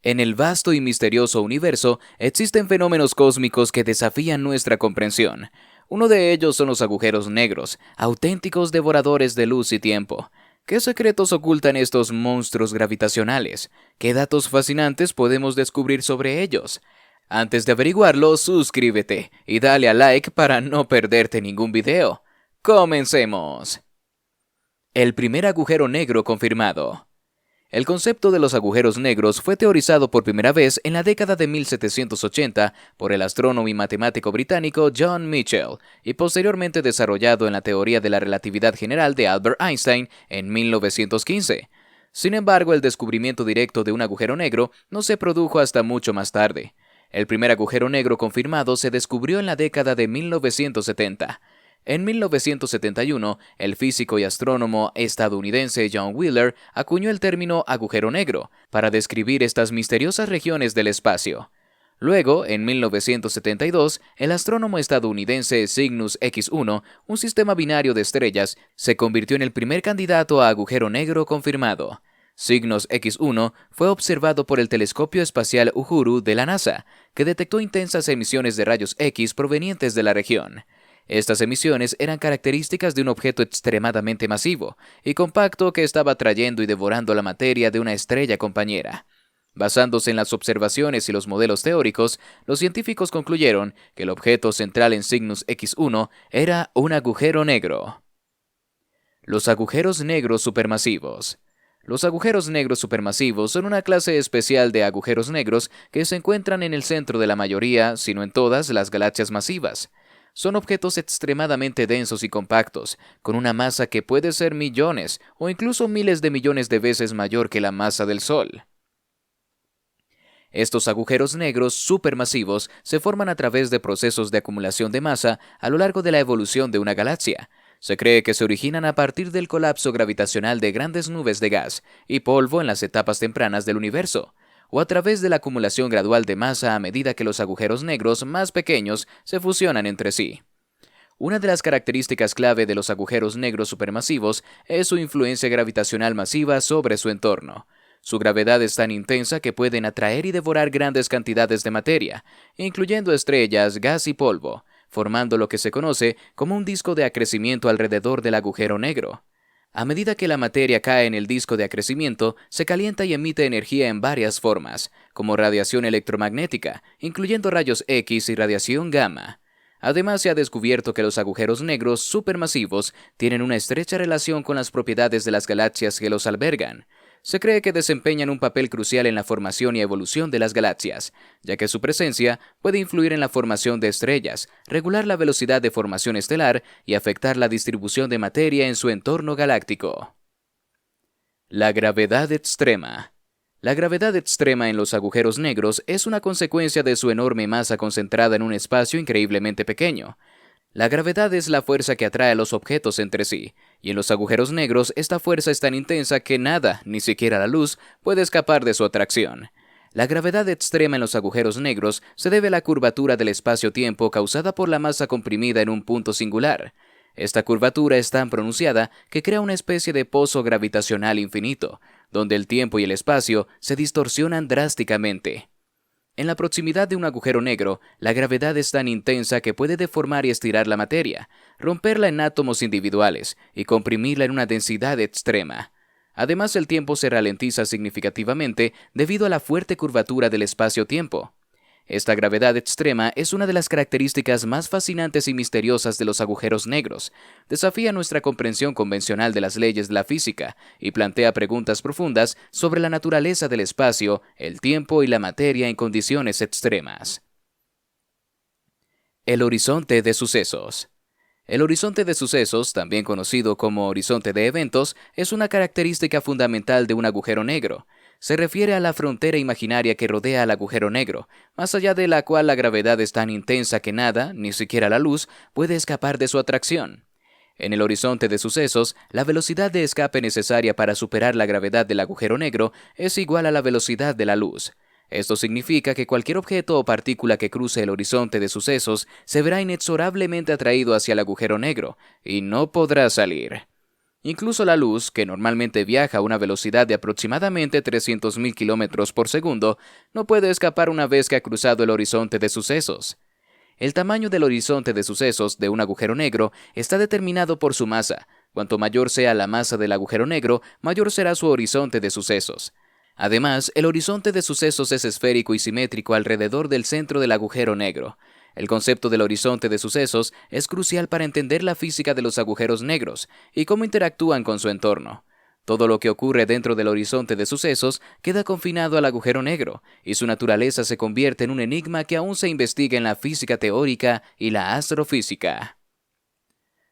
En el vasto y misterioso universo existen fenómenos cósmicos que desafían nuestra comprensión. Uno de ellos son los agujeros negros, auténticos devoradores de luz y tiempo. ¿Qué secretos ocultan estos monstruos gravitacionales? ¿Qué datos fascinantes podemos descubrir sobre ellos? Antes de averiguarlo, suscríbete y dale a like para no perderte ningún video. ¡Comencemos! El primer agujero negro confirmado. El concepto de los agujeros negros fue teorizado por primera vez en la década de 1780 por el astrónomo y matemático británico John Michell y posteriormente desarrollado en la teoría de la relatividad general de Albert Einstein en 1915. Sin embargo, el descubrimiento directo de un agujero negro no se produjo hasta mucho más tarde. El primer agujero negro confirmado se descubrió en la década de 1970. En 1971, el físico y astrónomo estadounidense John Wheeler acuñó el término agujero negro para describir estas misteriosas regiones del espacio. Luego, en 1972, el astrónomo estadounidense Cygnus X1, un sistema binario de estrellas, se convirtió en el primer candidato a agujero negro confirmado. Cygnus X1 fue observado por el telescopio espacial Uhuru de la NASA, que detectó intensas emisiones de rayos X provenientes de la región. Estas emisiones eran características de un objeto extremadamente masivo y compacto que estaba atrayendo y devorando la materia de una estrella compañera. Basándose en las observaciones y los modelos teóricos, los científicos concluyeron que el objeto central en Cygnus X1 era un agujero negro. Los agujeros negros supermasivos. Los agujeros negros supermasivos son una clase especial de agujeros negros que se encuentran en el centro de la mayoría, si no en todas, las galaxias masivas. Son objetos extremadamente densos y compactos, con una masa que puede ser millones o incluso miles de millones de veces mayor que la masa del Sol. Estos agujeros negros supermasivos se forman a través de procesos de acumulación de masa a lo largo de la evolución de una galaxia. Se cree que se originan a partir del colapso gravitacional de grandes nubes de gas y polvo en las etapas tempranas del universo, o a través de la acumulación gradual de masa a medida que los agujeros negros más pequeños se fusionan entre sí. Una de las características clave de los agujeros negros supermasivos es su influencia gravitacional masiva sobre su entorno. Su gravedad es tan intensa que pueden atraer y devorar grandes cantidades de materia, incluyendo estrellas, gas y polvo, formando lo que se conoce como un disco de acrecimiento alrededor del agujero negro. A medida que la materia cae en el disco de acrecimiento, se calienta y emite energía en varias formas, como radiación electromagnética, incluyendo rayos X y radiación gamma. Además, se ha descubierto que los agujeros negros supermasivos tienen una estrecha relación con las propiedades de las galaxias que los albergan. Se cree que desempeñan un papel crucial en la formación y evolución de las galaxias, ya que su presencia puede influir en la formación de estrellas, regular la velocidad de formación estelar y afectar la distribución de materia en su entorno galáctico. La gravedad extrema. La gravedad extrema en los agujeros negros es una consecuencia de su enorme masa concentrada en un espacio increíblemente pequeño. La gravedad es la fuerza que atrae a los objetos entre sí, y en los agujeros negros esta fuerza es tan intensa que nada, ni siquiera la luz, puede escapar de su atracción. La gravedad extrema en los agujeros negros se debe a la curvatura del espacio-tiempo causada por la masa comprimida en un punto singular. Esta curvatura es tan pronunciada que crea una especie de pozo gravitacional infinito, donde el tiempo y el espacio se distorsionan drásticamente. En la proximidad de un agujero negro, la gravedad es tan intensa que puede deformar y estirar la materia, romperla en átomos individuales y comprimirla en una densidad extrema. Además, el tiempo se ralentiza significativamente debido a la fuerte curvatura del espacio-tiempo. Esta gravedad extrema es una de las características más fascinantes y misteriosas de los agujeros negros. Desafía nuestra comprensión convencional de las leyes de la física y plantea preguntas profundas sobre la naturaleza del espacio, el tiempo y la materia en condiciones extremas. El horizonte de sucesos. El horizonte de sucesos, también conocido como horizonte de eventos, es una característica fundamental de un agujero negro. Se refiere a la frontera imaginaria que rodea al agujero negro, más allá de la cual la gravedad es tan intensa que nada, ni siquiera la luz, puede escapar de su atracción. En el horizonte de sucesos, la velocidad de escape necesaria para superar la gravedad del agujero negro es igual a la velocidad de la luz. Esto significa que cualquier objeto o partícula que cruce el horizonte de sucesos se verá inexorablemente atraído hacia el agujero negro y no podrá salir. Incluso la luz, que normalmente viaja a una velocidad de aproximadamente 300.000 kilómetros por segundo, no puede escapar una vez que ha cruzado el horizonte de sucesos. El tamaño del horizonte de sucesos de un agujero negro está determinado por su masa. Cuanto mayor sea la masa del agujero negro, mayor será su horizonte de sucesos. Además, el horizonte de sucesos es esférico y simétrico alrededor del centro del agujero negro. El concepto del horizonte de sucesos es crucial para entender la física de los agujeros negros y cómo interactúan con su entorno. Todo lo que ocurre dentro del horizonte de sucesos queda confinado al agujero negro, y su naturaleza se convierte en un enigma que aún se investiga en la física teórica y la astrofísica.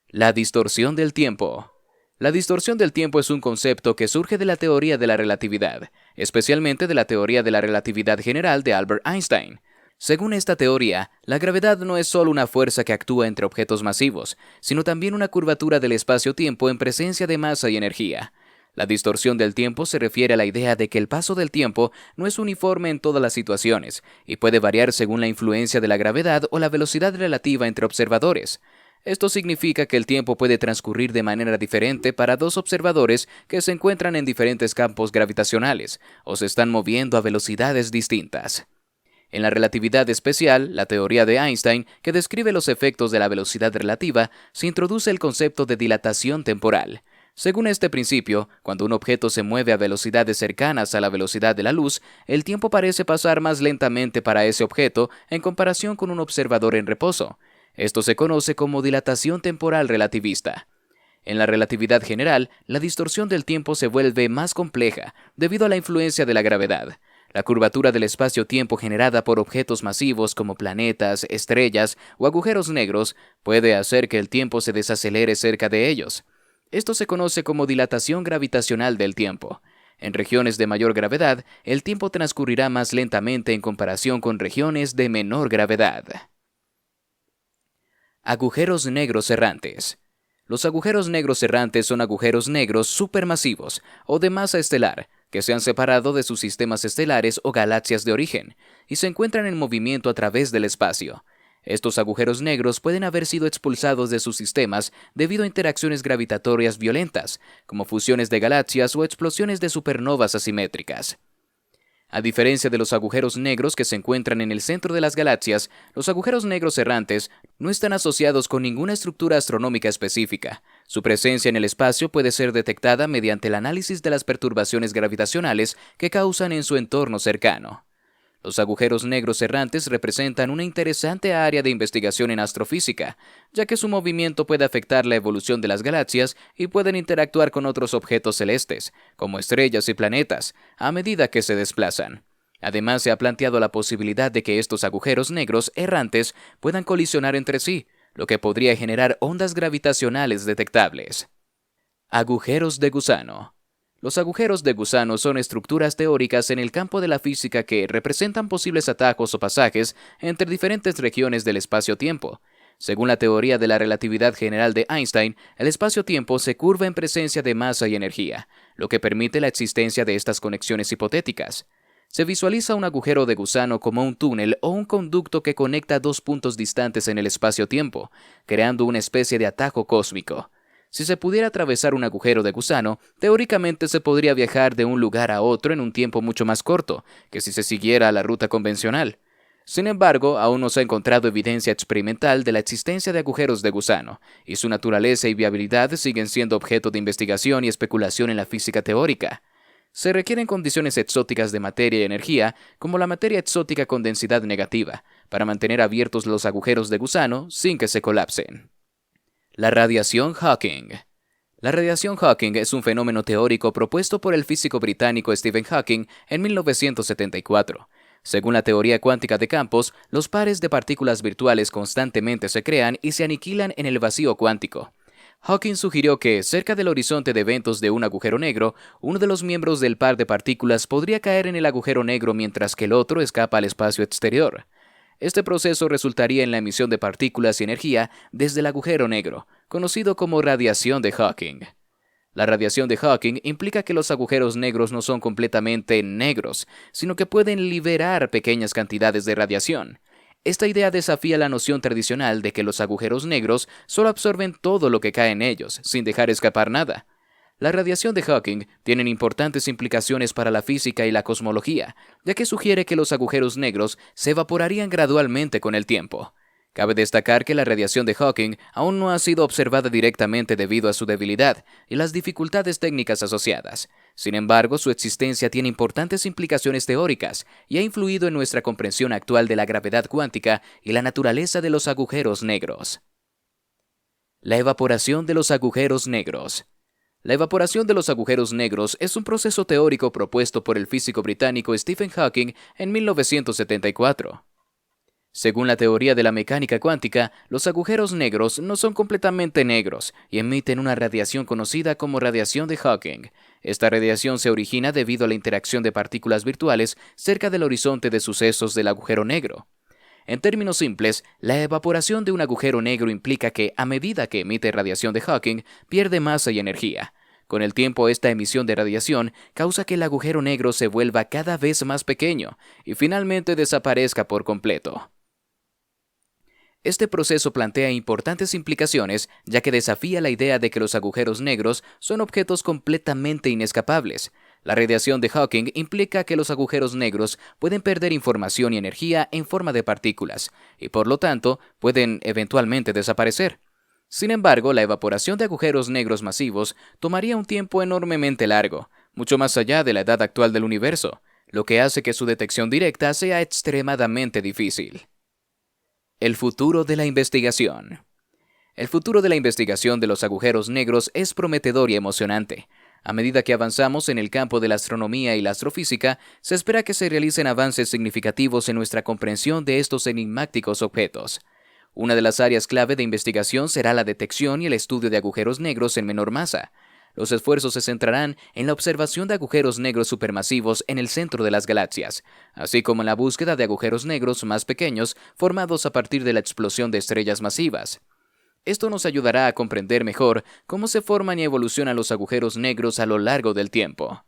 La distorsión del tiempo. La distorsión del tiempo es un concepto que surge de la teoría de la relatividad, especialmente de la teoría de la relatividad general de Albert Einstein. Según esta teoría, la gravedad no es solo una fuerza que actúa entre objetos masivos, sino también una curvatura del espacio-tiempo en presencia de masa y energía. La distorsión del tiempo se refiere a la idea de que el paso del tiempo no es uniforme en todas las situaciones y puede variar según la influencia de la gravedad o la velocidad relativa entre observadores. Esto significa que el tiempo puede transcurrir de manera diferente para dos observadores que se encuentran en diferentes campos gravitacionales o se están moviendo a velocidades distintas. En la relatividad especial, la teoría de Einstein, que describe los efectos de la velocidad relativa, se introduce el concepto de dilatación temporal. Según este principio, cuando un objeto se mueve a velocidades cercanas a la velocidad de la luz, el tiempo parece pasar más lentamente para ese objeto en comparación con un observador en reposo. Esto se conoce como dilatación temporal relativista. En la relatividad general, la distorsión del tiempo se vuelve más compleja debido a la influencia de la gravedad. La curvatura del espacio-tiempo generada por objetos masivos como planetas, estrellas o agujeros negros puede hacer que el tiempo se desacelere cerca de ellos. Esto se conoce como dilatación gravitacional del tiempo. En regiones de mayor gravedad, el tiempo transcurrirá más lentamente en comparación con regiones de menor gravedad. Agujeros negros errantes. Los agujeros negros errantes son agujeros negros supermasivos o de masa estelar que se han separado de sus sistemas estelares o galaxias de origen y se encuentran en movimiento a través del espacio. Estos agujeros negros pueden haber sido expulsados de sus sistemas debido a interacciones gravitatorias violentas, como fusiones de galaxias o explosiones de supernovas asimétricas. A diferencia de los agujeros negros que se encuentran en el centro de las galaxias, los agujeros negros errantes no están asociados con ninguna estructura astronómica específica. Su presencia en el espacio puede ser detectada mediante el análisis de las perturbaciones gravitacionales que causan en su entorno cercano. Los agujeros negros errantes representan una interesante área de investigación en astrofísica, ya que su movimiento puede afectar la evolución de las galaxias y pueden interactuar con otros objetos celestes, como estrellas y planetas, a medida que se desplazan. Además, se ha planteado la posibilidad de que estos agujeros negros errantes puedan colisionar entre sí, lo que podría generar ondas gravitacionales detectables. Agujeros de gusano. Los agujeros de gusano son estructuras teóricas en el campo de la física que representan posibles atajos o pasajes entre diferentes regiones del espacio-tiempo. Según la teoría de la relatividad general de Einstein, el espacio-tiempo se curva en presencia de masa y energía, lo que permite la existencia de estas conexiones hipotéticas. Se visualiza un agujero de gusano como un túnel o un conducto que conecta dos puntos distantes en el espacio-tiempo, creando una especie de atajo cósmico. Si se pudiera atravesar un agujero de gusano, teóricamente se podría viajar de un lugar a otro en un tiempo mucho más corto que si se siguiera la ruta convencional. Sin embargo, aún no se ha encontrado evidencia experimental de la existencia de agujeros de gusano, y su naturaleza y viabilidad siguen siendo objeto de investigación y especulación en la física teórica. Se requieren condiciones exóticas de materia y energía, como la materia exótica con densidad negativa, para mantener abiertos los agujeros de gusano sin que se colapsen. La radiación Hawking. La radiación Hawking es un fenómeno teórico propuesto por el físico británico Stephen Hawking en 1974. Según la teoría cuántica de campos, los pares de partículas virtuales constantemente se crean y se aniquilan en el vacío cuántico. Hawking sugirió que, cerca del horizonte de eventos de un agujero negro, uno de los miembros del par de partículas podría caer en el agujero negro mientras que el otro escapa al espacio exterior. Este proceso resultaría en la emisión de partículas y energía desde el agujero negro, conocido como radiación de Hawking. La radiación de Hawking implica que los agujeros negros no son completamente negros, sino que pueden liberar pequeñas cantidades de radiación. Esta idea desafía la noción tradicional de que los agujeros negros solo absorben todo lo que cae en ellos, sin dejar escapar nada. La radiación de Hawking tiene importantes implicaciones para la física y la cosmología, ya que sugiere que los agujeros negros se evaporarían gradualmente con el tiempo. Cabe destacar que la radiación de Hawking aún no ha sido observada directamente debido a su debilidad y las dificultades técnicas asociadas. Sin embargo, su existencia tiene importantes implicaciones teóricas y ha influido en nuestra comprensión actual de la gravedad cuántica y la naturaleza de los agujeros negros. La evaporación de los agujeros negros. La evaporación de los agujeros negros es un proceso teórico propuesto por el físico británico Stephen Hawking en 1974. Según la teoría de la mecánica cuántica, los agujeros negros no son completamente negros y emiten una radiación conocida como radiación de Hawking. Esta radiación se origina debido a la interacción de partículas virtuales cerca del horizonte de sucesos del agujero negro. En términos simples, la evaporación de un agujero negro implica que, a medida que emite radiación de Hawking, pierde masa y energía. Con el tiempo, esta emisión de radiación causa que el agujero negro se vuelva cada vez más pequeño y finalmente desaparezca por completo. Este proceso plantea importantes implicaciones, ya que desafía la idea de que los agujeros negros son objetos completamente inescapables. La radiación de Hawking implica que los agujeros negros pueden perder información y energía en forma de partículas, y por lo tanto pueden eventualmente desaparecer. Sin embargo, la evaporación de agujeros negros masivos tomaría un tiempo enormemente largo, mucho más allá de la edad actual del universo, lo que hace que su detección directa sea extremadamente difícil. El futuro de la investigación. El futuro de la investigación de los agujeros negros es prometedor y emocionante. A medida que avanzamos en el campo de la astronomía y la astrofísica, se espera que se realicen avances significativos en nuestra comprensión de estos enigmáticos objetos. Una de las áreas clave de investigación será la detección y el estudio de agujeros negros en menor masa. Los esfuerzos se centrarán en la observación de agujeros negros supermasivos en el centro de las galaxias, así como en la búsqueda de agujeros negros más pequeños formados a partir de la explosión de estrellas masivas. Esto nos ayudará a comprender mejor cómo se forman y evolucionan los agujeros negros a lo largo del tiempo.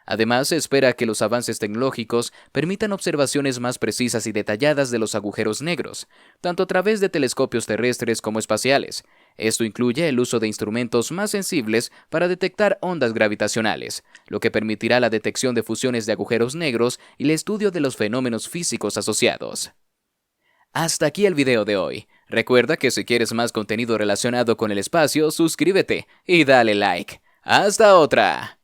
Además, se espera que los avances tecnológicos permitan observaciones más precisas y detalladas de los agujeros negros, tanto a través de telescopios terrestres como espaciales. Esto incluye el uso de instrumentos más sensibles para detectar ondas gravitacionales, lo que permitirá la detección de fusiones de agujeros negros y el estudio de los fenómenos físicos asociados. Hasta aquí el video de hoy. Recuerda que si quieres más contenido relacionado con el espacio, suscríbete y dale like. ¡Hasta otra!